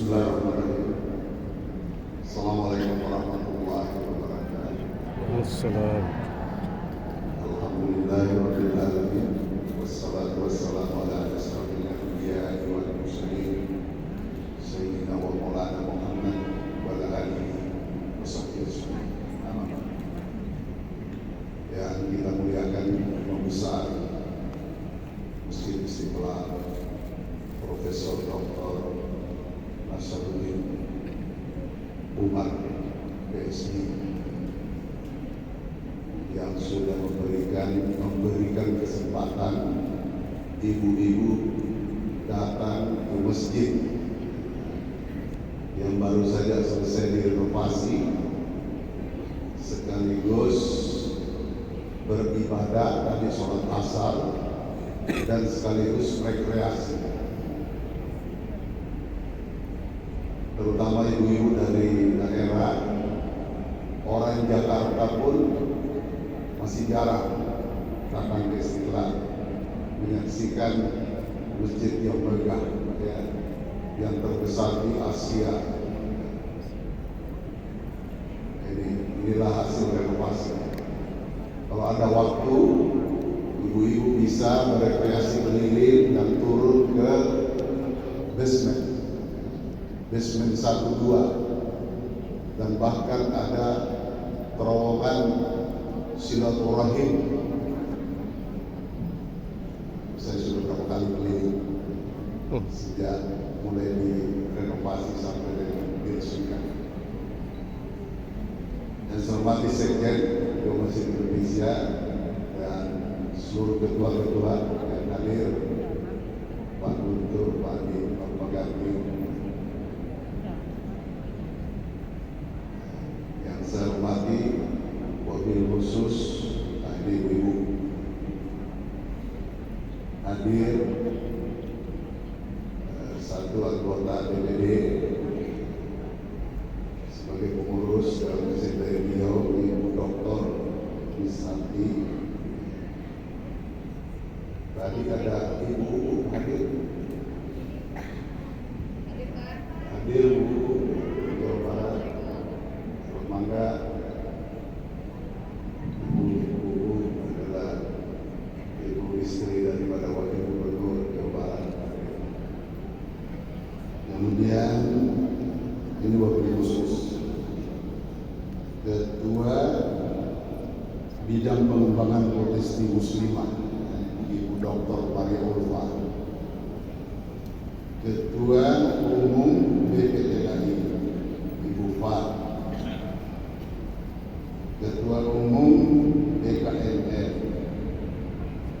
Bismillahirrahmanirrahim. Assalamualaikum warahmatullahi wabarakatuh. Wassalam. Alhamdulillahirabbil alamin. Wassalatu wassalamu ala asyrofil anbiya'i wal mursalin sayyidina wa maulana Muhammad wa ala alihi washabbihi ajmain. Yang kita muliakan Imam Besar Masjid Istiqlal Profesor Dr. Nasaruddin Umar PhD yang sudah memberikan kesempatan ibu-ibu datang ke masjid yang baru saja selesai direnovasi, sekaligus beribadah tadi sholat asar dan sekaligus rekreasi. Terutama ibu-ibu dari daerah, orang Jakarta pun masih jarang datang ke Istiqlal menyaksikan masjid yang megah, ya, yang terbesar di Asia. Inilah hasil renovasi. Kalau ada waktu, ibu-ibu bisa berekreasi keliling dan turun ke basement 1, 2, dan bahkan ada terowongan silaturahim. Saya sudah berapa kali keliling sejak mulai direnovasi sampai diresmikan. Dan saya hormati Sekjen Masjid Indonesia dan seluruh ketua-ketua yang hadir, Pak Guntur, Pak Adi, Pak Pagati. Yang saya hormati wabil khusus ibu-ibu hadir, satu anggota DPD sebagai pengurus dalam mesin dari beliau, Ibu Dr. Misanti. Tadi ada ibu hadir Bu Jawa Barat, Mangga. Ibu adalah ibu istri daripada Wakil Gubernur Jawa Barat. Kemudian ini wabil khusus Ketua Bidang Pengembangan Potensi Muslimah, Ibu Dr. Maria Ulfa. Ketua Umum BPTKI, Ibu Fat. Ketua Umum BKNR,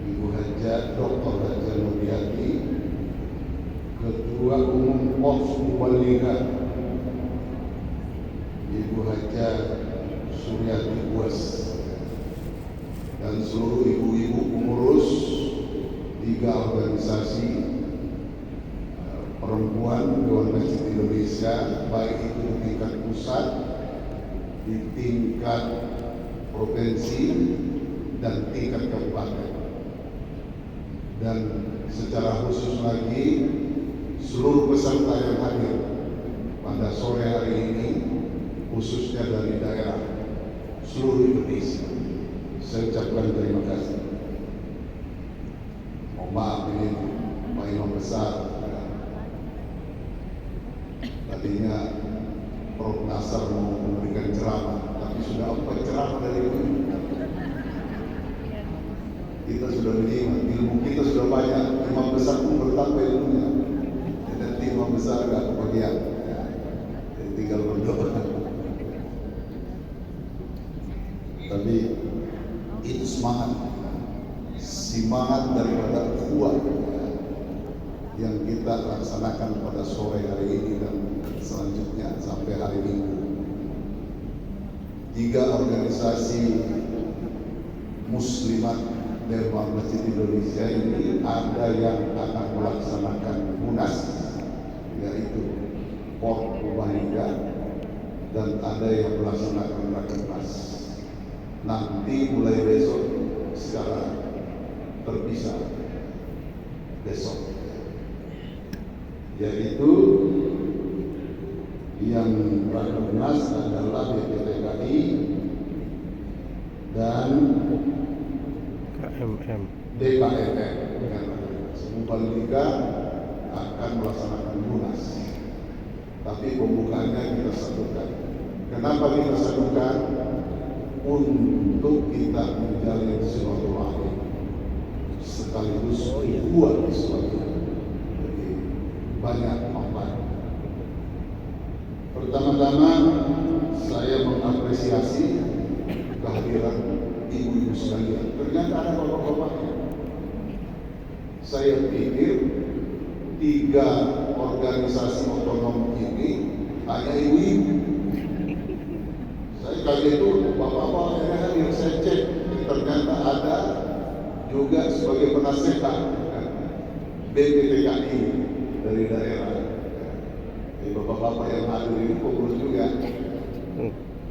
Ibu Haja Dr. Haja Nuriyati. Ketua Umum POS Muballigha, Ibu Haja Suryati Buas, dan seluruh ibu-ibu pengurus 3 organisasi perempuan Dewan Masjid Indonesia, baik itu di tingkat pusat, di tingkat provinsi, dan tingkat kabupaten. Dan secara khusus lagi seluruh peserta yang hadir pada sore hari ini, khususnya dari daerah seluruh Indonesia, saya ucapkan terima kasih. Mohon maaf ini Pak Imam Besar, tadinya Prof. Nasar mau memberikan ceramah, tapi sudah apa ceramah dari ini? Kita sudah menyimak, ilmu kita sudah banyak, Imam Besar pun bertambah ilmunya. Nanti Imam Besar gak kebagian, jadi tinggal berdoa. Tapi itu semangat daripada ukhuwah yang kita laksanakan pada sore hari ini dan selanjutnya sampai hari Minggu. 3 organisasi muslimat Dewan Masjid Indonesia ini ada yang akan melaksanakan munas, yaitu POR Muballigha, dan ada yang melaksanakan rakernas. Nanti mulai besok secara terpisah besok, yaitu Yang Rakernas adalah BPTKI dan KMM. DKMM. Mubalighah akan melaksanakan munas, tapi pembukaannya kita satukan. Kenapa kita satukan? Untuk kita menjalin silaturahmi sekaligus buat Islam. Jadi banyak manfaat. Pertama-tama saya mengapresiasi kehadiran ibu-ibu sekalian. Ternyata ada bapak-bapaknya. Saya pikir 3 organisasi otonom ini hanya ibu-ibu. Saya kaget itu bapak-bapak yang hadir. Saya cek, ternyata ada juga sebagai penasehat BPTKI dari daerah. Jadi bapak-bapak yang hadir ini fokus juga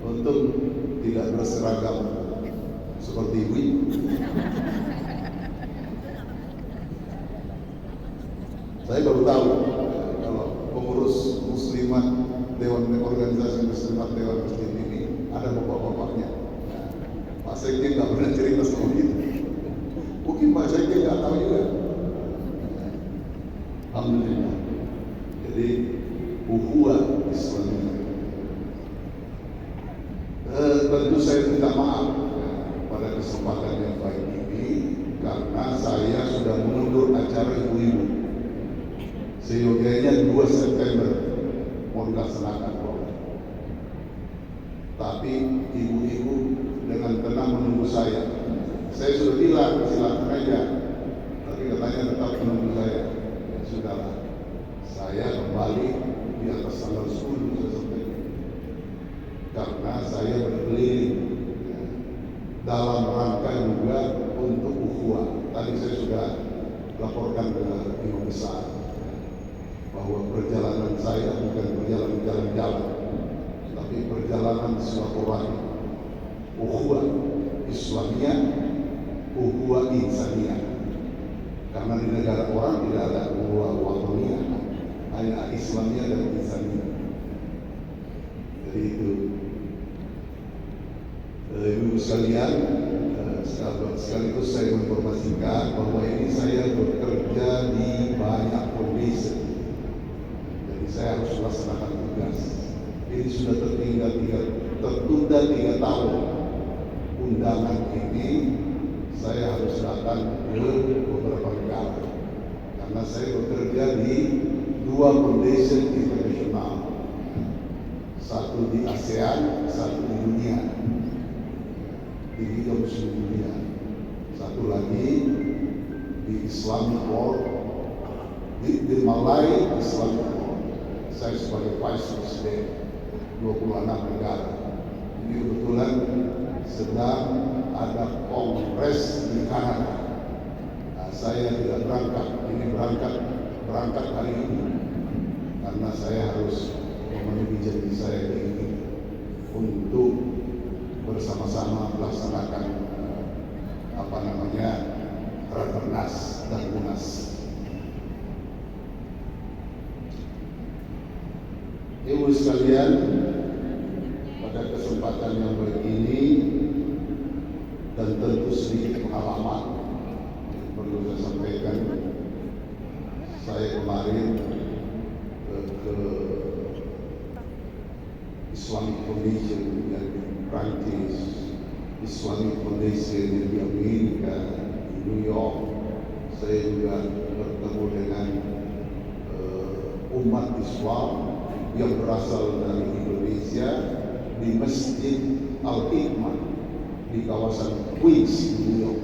untuk tidak berseragam seperti ibu-ibu. Saya baru tahu kalau pengurus muslimat Dewan Organisasi Muslimat Dewan Masjid ini ada bapak-bapaknya. Pak Sekjen nggak pernah cerita sama kita. Mungkin Pak Sekjen nggak tahu juga. Alhamdulillah. Jadi ukhuwah Islamiyah. Tentu saya minta maaf pada kesempatan yang baik ini karena saya sudah mengundur acara ibu-ibu. Seyogianya 2 September mau dilaksanakan. Tapi ibu-ibu dengan tenang menunggu saya. Saya sudah bilang silakan aja, tapi katanya tetap menunggu saya. Ya sudahlah, saya kembali di atas tanggal 10 saya sampaikan. Karena saya berkeliling dalam rangka juga untuk ukhuwah. Tadi saya sudah laporkan ke Imam Besar bahwa perjalanan saya bukan perjalanan jalan-jalan, tapi perjalanan silaturahmi, ukhuwah Islamiyah, ukhuwah Insaniyah. Karena di negara orang tidak ada ukhuwah wataniyah, hanya Islamiyah dan Insaniyah. Jadi itu, ibu sekalian, sekaligus saya menginformasikan bahwa ini saya bekerja di banyak kondisi. Saya harus melaksanakan tugas. Ini sudah tertunda 3 tahun. Undangan ini saya harus datang ke beberapa negara karena saya bekerja di 2 foundation internasional, satu di ASEAN, satu di dunia, di Liga Muslim Dunia, satu lagi di Islamic World, di Malay Islamic World. Saya sebagai Vice President 26 negara. Ini kebetulan sedang ada kongres di Kanada. Nah, saya tidak berangkat. Ini berangkat hari ini karena saya harus memenuhi janji saya ini untuk bersama-sama melaksanakan Rakernas dan Munas. Ibu sekalian, pada kesempatan yang baik ini dan tentu sedikit pengalaman yang perlu saya sampaikan, saya kemarin ke Islamic Foundation yang di Prancis, Islamic Foundation yang di Amerika, di New York. Saya juga bertemu dengan umat Islam yang berasal dari Indonesia di Masjid Al-Hikmah di kawasan Queens, New York.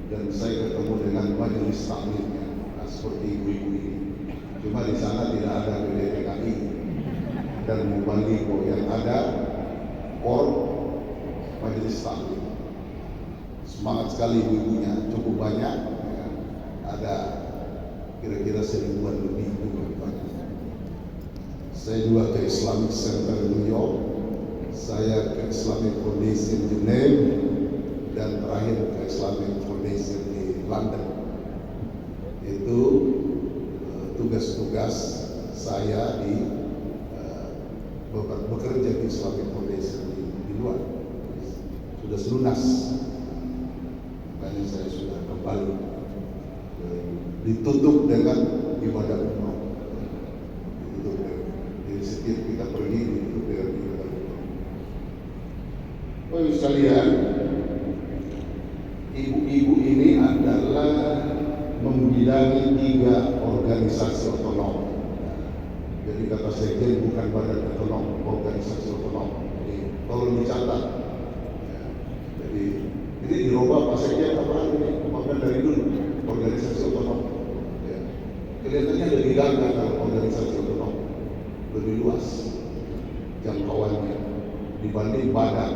Dan saya ketemu dengan majelis taklimnya, seperti ibu-ibu ini. Cuma di sana tidak ada BPTKI dan Mubalighah, yang ada majelis taklim. Semangat sekali ibu-ibunya, cukup banyak. Ya, ada kira-kira 1000-an lebih juga. Saya juga ke Islamic Center New York, saya ke Islamic Foundation Geneva, dan terakhir ke Islamic Foundation di London. Itu tugas-tugas saya di bekerja di Islamic Foundation di luar. Sudah selunas. Makanya saya sudah kembali. Ditutup dengan ibadah umroh. Ditutup dengan, jadi setiap kita pergi ditutup dengan ibadah umroh. Oh sekalian, ibu-ibu ini adalah membidangi 3 organisasi otonom. Jadi kata sekjen bukan badan otonom, organisasi otonom. Jadi tolong dicatat. Jadi ini dirubah Pak Sekjen apa ini? Bukan dari dulu organisasi otonom. Ya. Kelihatannya lebih gagah kalau organisasi otonom, lebih luas jangkauannya dibanding badan.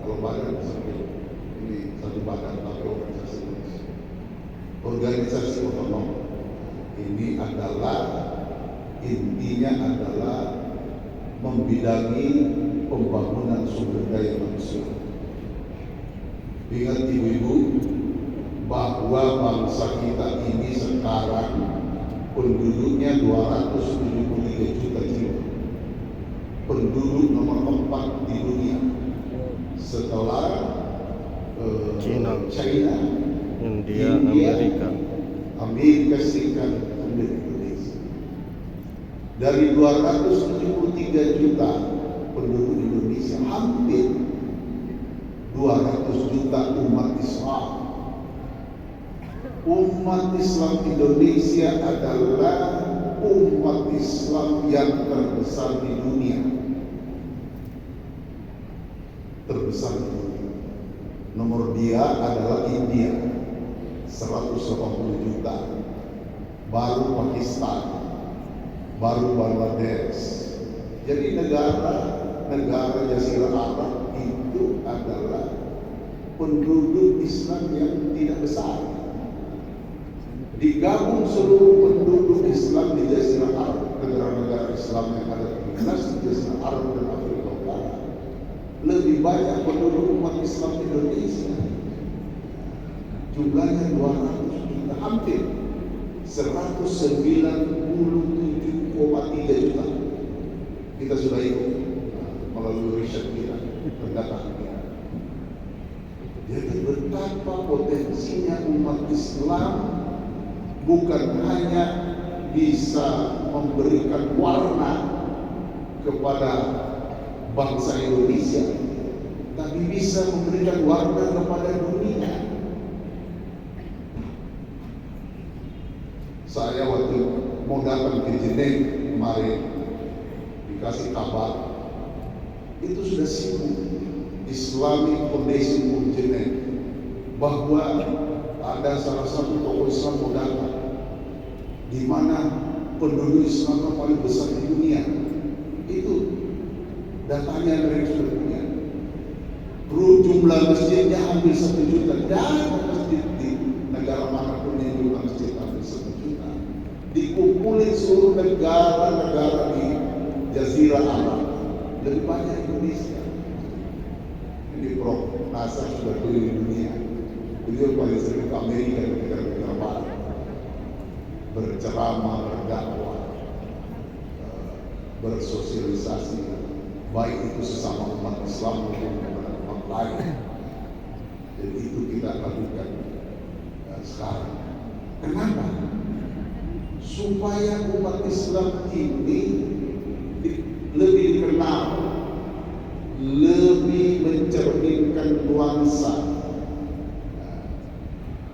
Kalau badan seperti ini satu badan tapi organisasi otonom ini adalah intinya adalah membidangi pembangunan sumber daya manusia. Ingat ibu-ibu bahwa bangsa kita ini sekarang penduduknya 273 juta jiwa. Penduduk nomor 4 di dunia setelah China, India, Amerika Serikat, dan Indonesia. Dari 273 juta penduduk Indonesia, hampir 200 juta umat Islam. Umat Islam Indonesia adalah umat Islam yang terbesar di dunia. Terbesar di dunia. Nomor dia adalah India, 180 juta. Baru Pakistan, baru Bangladesh. Jadi negara Jazirah Arab itu adalah penduduk Islam yang tidak besar. Digabung seluruh penduduk Islam di Jazirah Arab, negara-negara Islam yang ada di Jazirah Arab dan Afrika Utara, lebih banyak penduduk umat Islam Indonesia. Jumlahnya 200 juta, hampir 197,3 juta. Kita sudah ikut melalui riset kita, pendataan kita. Jadi betapa potensinya umat Islam bukan hanya bisa memberikan warna kepada bangsa Indonesia, tapi bisa memberikan warna kepada dunia. Saya waktu mau datang ke Jeneng kemarin dikasih kabar, itu sudah sibuk Islamic Foundation of Jeneng bahwa ada salah satu tokoh Islam mau datang, di mana penduduk Islam paling besar di dunia. Itu datanya mereka sudah punya. Jumlah masjidnya hampir 1 juta. Dan masjid di negara manapun yang jumlah masjid hampir 1 juta. Dikumpulin seluruh negara-negara di Jazirah Arab, lebih banyak Indonesia. Ini Prof. Nasar sudah keliling dunia. Beliau paling sering ke Amerika dan negara-negara barat, berceramah, berdakwah, bersosialisasi, baik itu sesama umat Islam maupun kepada umat lain. Jadi itu kita lakukan sekarang. Kenapa? Supaya umat Islam ini lebih dikenal, lebih mencerminkan nuansa.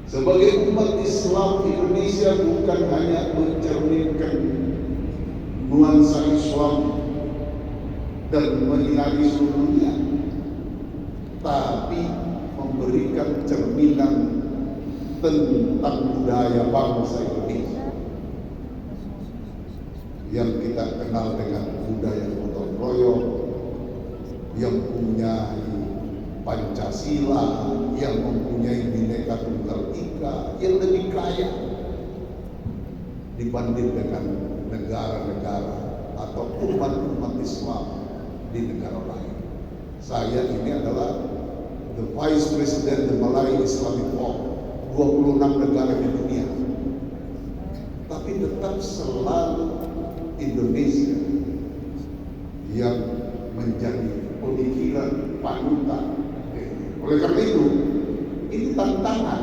Sebagai umat Islam Indonesia bukan hanya mencerminkan nuansa Islam dan menyinari seluruh dunia, tapi memberikan cerminan tentang budaya bangsa Indonesia yang kita kenal dengan budaya gotong royong, yang punya Pancasila, yang mempunyai Bhinneka Tunggal Ika, yang lebih kaya dibanding dengan negara-negara atau umat-umat Islam di negara lain. Saya ini adalah the Vice President the Malay Islamic Forum, 26 negara di dunia, tapi tetap selalu Indonesia yang menjadi pemikiran panutan. Oleh karena itu, ini tantangan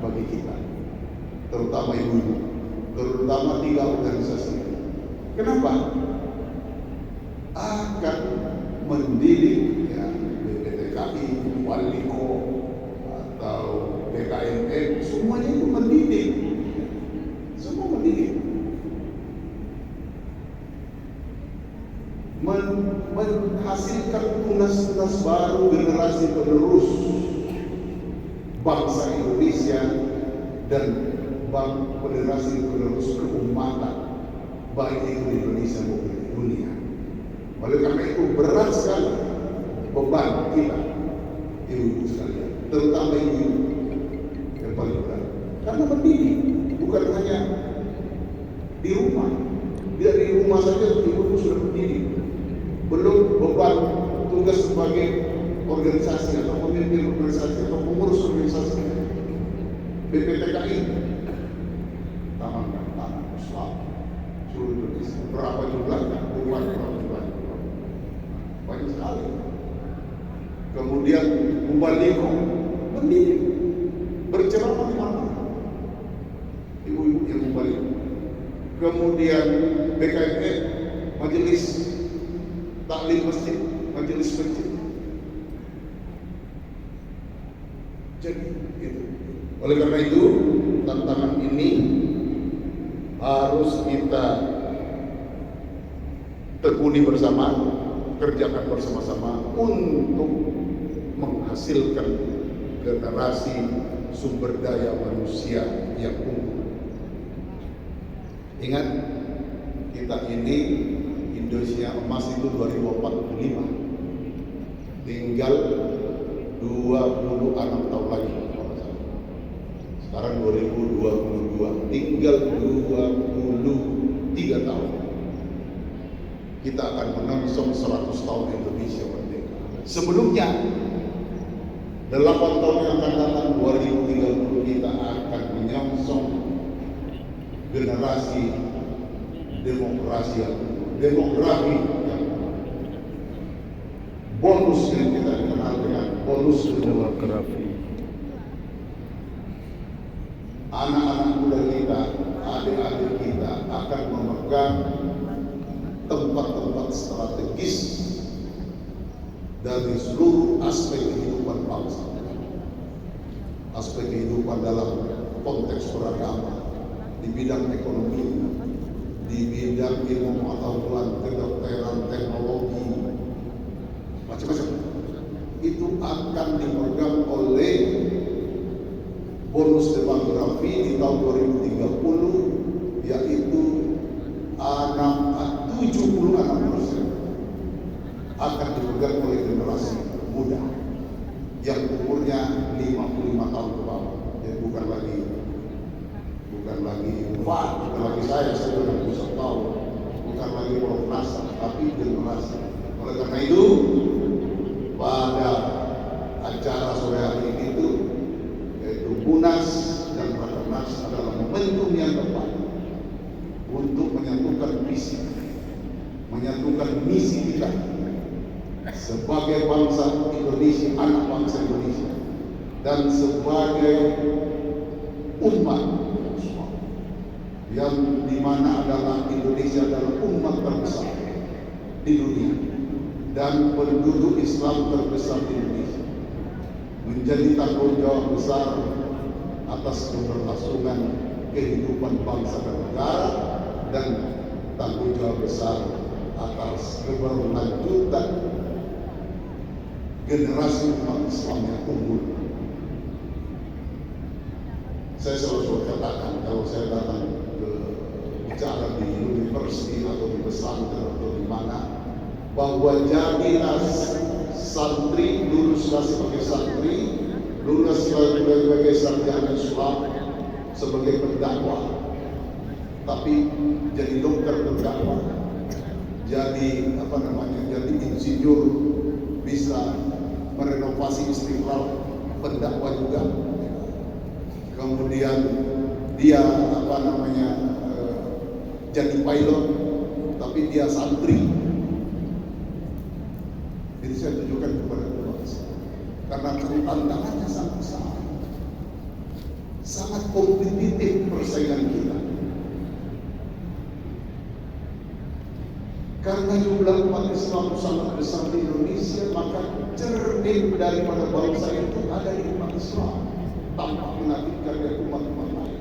bagi kita, terutama ibu-ibu, terutama 3 organisasi. Kenapa? Akan mendidik ya, BPTKI, Waliko, atau BKNM, semuanya itu mendidik. Semua mendidik. Menghasilkan tunas-tunas baru, generasi penerus bangsa Indonesia dan generasi penerus keumatan, baik itu di Indonesia maupun di dunia. Oleh karena itu berat sekali beban kita, ibu-ibu sekalian, terutama ibu yang paling berat, karena mendidik bukan hanya di rumah. Dari rumah saja ibu sudah mendidik, belum beban tugas sebagai organisasi atau pemimpin organisasi atau pengurus organisasi. BPTKI tamankan tanah Islam seluruh Indonesia. Berapa jumlahnya? Berapa jumlahnya? Banyak sekali. Kemudian Mubaliko mendidik, berceramah di mana-mana, ibu-ibu yang Mubaliko. Kemudian BKNM, majelis taklim masjid, majelis masjid. Jadi itu. Oleh karena itu, tantangan ini harus kita tekuni bersama, kerjakan bersama-sama untuk menghasilkan generasi sumber daya manusia yang unggul. Ingat, kita ini Indonesia emas itu 2045, tinggal 26 tahun lagi. Sekarang 2022, tinggal 23 tahun. Kita akan menyongsong 100 tahun Indonesia merdeka. Sebelumnya 8 tahun yang akan datang, 2030, kita akan menyongsong generasi demokrasi yang demografi yang bonus yang kita kenal dengan bonus demografi. Anak-anak muda kita, adik-adik kita akan memegang tempat-tempat strategis dari seluruh aspek kehidupan bangsa. Aspek kehidupan dalam konteks beragama, di bidang ekonomi, di bidang ilmu pengetahuan, kedokteran, teknologi, macam-macam. Itu akan dipegang oleh bonus demografi di tahun 2030, yaitu 76% akan dipegang oleh generasi muda yang umurnya 55 tahun ke bawah. Jadi bukan lagi bukan lagi saya sudah 61 tahun, bukan lagi Prof. Nasr, tapi generasi. Oleh karena itu, pada acara sore hari ini itu, yaitu Munas dan Rakernas, adalah momentum yang tepat untuk menyatukan visi, menyatukan misi kita sebagai bangsa Indonesia, anak bangsa Indonesia, dan sebagai umat yang dimana adalah Indonesia adalah umat terbesar di dunia dan penduduk Islam terbesar di Indonesia, menjadi tanggung jawab besar atas keberlangsungan kehidupan bangsa dan negara, dan tanggung jawab besar atas keberlanjutan generasi umat Islam yang unggul. Saya selalu katakan, kalau saya datang ke bicara di universitas atau di pesantren atau di mana, bahwa jadilah santri, luluslah sebagai santri, luluslah sebagai sarjana Islam, sebagai pendakwah, tapi jadi dokter pendakwah, jadi jadi insinyur, bisa merenovasi Istiqlal, pendakwah juga. Kemudian dia jadi pilot, tapi dia santri, Ini saya tunjukkan kepada bangsa. Karena tantangannya sangat besar, sangat kompetitif persaingan kita. Karena jumlah umat Islam sangat besar di Indonesia, maka cermin daripada bangsa itu ada di umat Islam, tanpa menafikan dari umat-umat lain.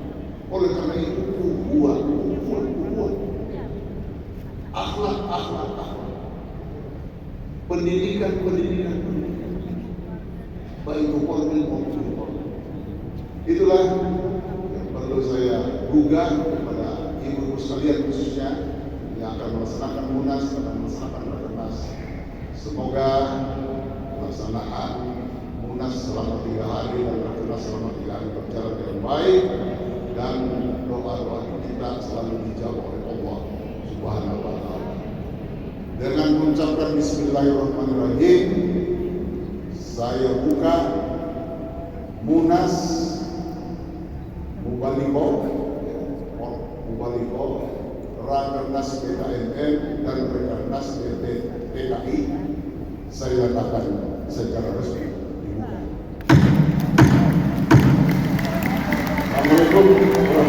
Oleh karena itu, kuat, akhlak, pendidikan, baik formal maupun informal. Itulah yang perlu saya gugah kepada ibu-ibu sekalian, khususnya yang akan melaksanakan Munas, akan melaksanakan Rakernas. Semoga pelaksanaan Munas selama 3 hari dan Rakernas selama 3 hari berjalan dengan baik, dan doa-doa kita selalu dijawab oleh Allah Subhanahu wa Ta'ala. Dengan mengucapkan Bismillahirrahmanirrahim, saya buka Munas Mubaliko Rakernas PKMM dan Rakernas PKI. Saya katakan secara resmi dibuka. Assalamualaikum.